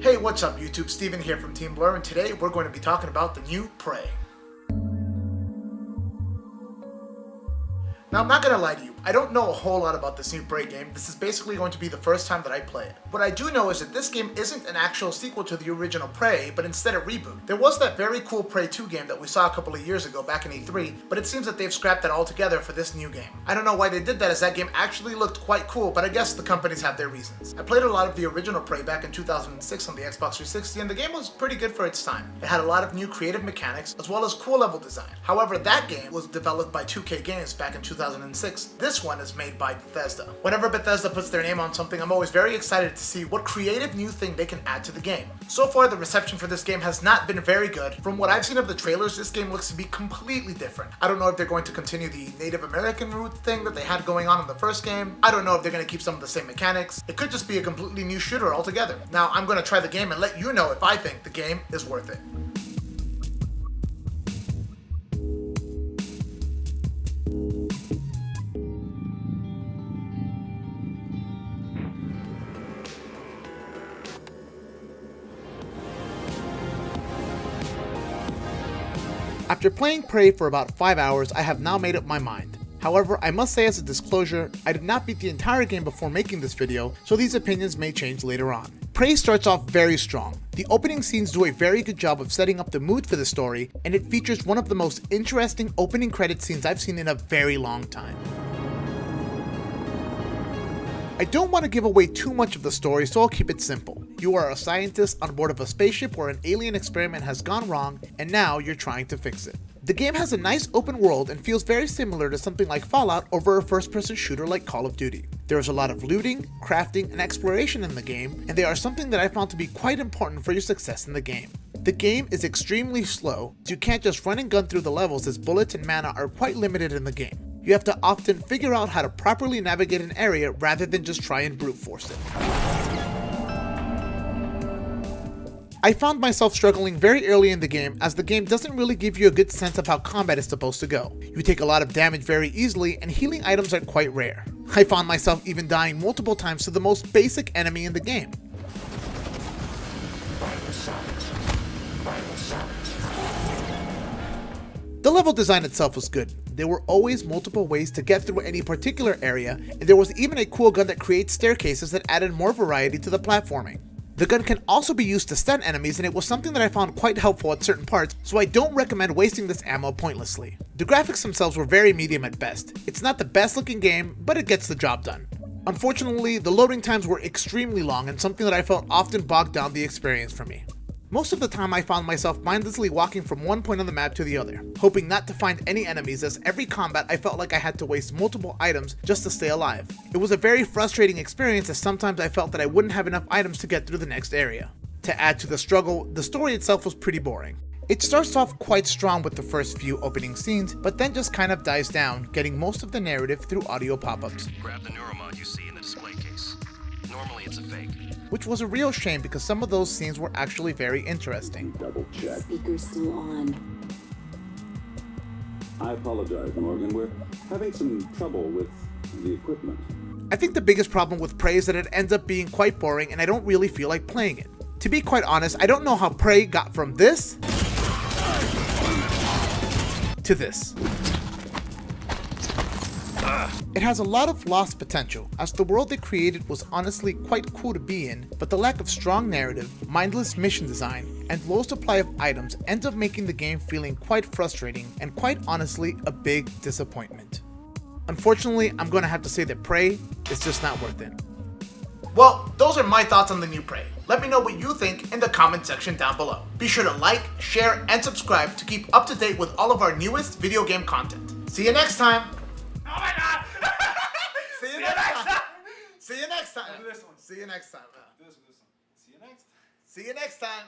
Hey, what's up YouTube? Steven here from Team Blurr, and today we're going to be talking about the new Prey. Now, I'm not gonna lie to you, I don't know a whole lot about this new Prey game. This is basically going to be the first time that I play it. What I do know is that this game isn't an actual sequel to the original Prey, but instead a reboot. There was that very cool Prey 2 game that we saw a couple of years ago back in E3, but it seems that they've scrapped that altogether for this new game. I don't know why they did that, as that game actually looked quite cool, but I guess the companies have their reasons. I played a lot of the original Prey back in 2006 on the Xbox 360, and the game was pretty good for its time. It had a lot of new creative mechanics, as well as cool level design. However, that game was developed by 2K Games back in 2006. This one is made by Bethesda. Whenever Bethesda puts their name on something, I'm always very excited to see what creative new thing they can add to the game. So far, the reception for this game has not been very good. From what I've seen of the trailers, this game looks to be completely different. I don't know if they're going to continue the Native American route thing that they had going on in the first game. I don't know if they're going to keep some of the same mechanics. It could just be a completely new shooter altogether. Now, I'm going to try the game and let you know if I think the game is worth it. After playing Prey for about 5 hours, I have now made up my mind. However, I must say as a disclosure, I did not beat the entire game before making this video, so these opinions may change later on. Prey starts off very strong. The opening scenes do a very good job of setting up the mood for the story, and it features one of the most interesting opening credit scenes I've seen in a very long time. I don't want to give away too much of the story, so I'll keep it simple. You are a scientist on board of a spaceship where an alien experiment has gone wrong, and now you're trying to fix it. The game has a nice open world and feels very similar to something like Fallout over a first-person shooter like Call of Duty. There is a lot of looting, crafting, and exploration in the game, and they are something that I found to be quite important for your success in the game. The game is extremely slow, so you can't just run and gun through the levels, as bullets and mana are quite limited in the game. You have to often figure out how to properly navigate an area rather than just try and brute force it. I found myself struggling very early in the game, as the game doesn't really give you a good sense of how combat is supposed to go. You take a lot of damage very easily, and healing items are quite rare. I found myself even dying multiple times to the most basic enemy in the game. The level design itself was good. There were always multiple ways to get through any particular area, and there was even a cool gun that creates staircases that added more variety to the platforming. The gun can also be used to stun enemies, and it was something that I found quite helpful at certain parts, so I don't recommend wasting this ammo pointlessly. The graphics themselves were very medium at best. It's not the best looking game, but it gets the job done. Unfortunately, the loading times were extremely long, and something that I felt often bogged down the experience for me. Most of the time I found myself mindlessly walking from one point on the map to the other, hoping not to find any enemies, as every combat I felt like I had to waste multiple items just to stay alive. It was a very frustrating experience, as sometimes I felt that I wouldn't have enough items to get through the next area. To add to the struggle, the story itself was pretty boring. It starts off quite strong with the first few opening scenes, but then just kind of dies down, getting most of the narrative through audio pop-ups. Grab the neuromod you see in the display case. Normally it's a fake. Which was a real shame, because some of those scenes were actually very interesting. Double check. Speaker's still on. I apologize, Morgan. We're having some trouble with the equipment. I think the biggest problem with Prey is that it ends up being quite boring, and I don't really feel like playing it. To be quite honest, I don't know how Prey got from this to this. It has a lot of lost potential, as the world they created was honestly quite cool to be in, but the lack of strong narrative, mindless mission design, and low supply of items ends up making the game feeling quite frustrating and quite honestly a big disappointment. Unfortunately, I'm going to have to say that Prey is just not worth it. Well, those are my thoughts on the new Prey. Let me know what you think in the comment section down below. Be sure to like, share, and subscribe to keep up to date with all of our newest video game content. See you next time! Oh my god! See you next time! See you next time! Do this one. See you next time. Do this one. See you next. See you next time!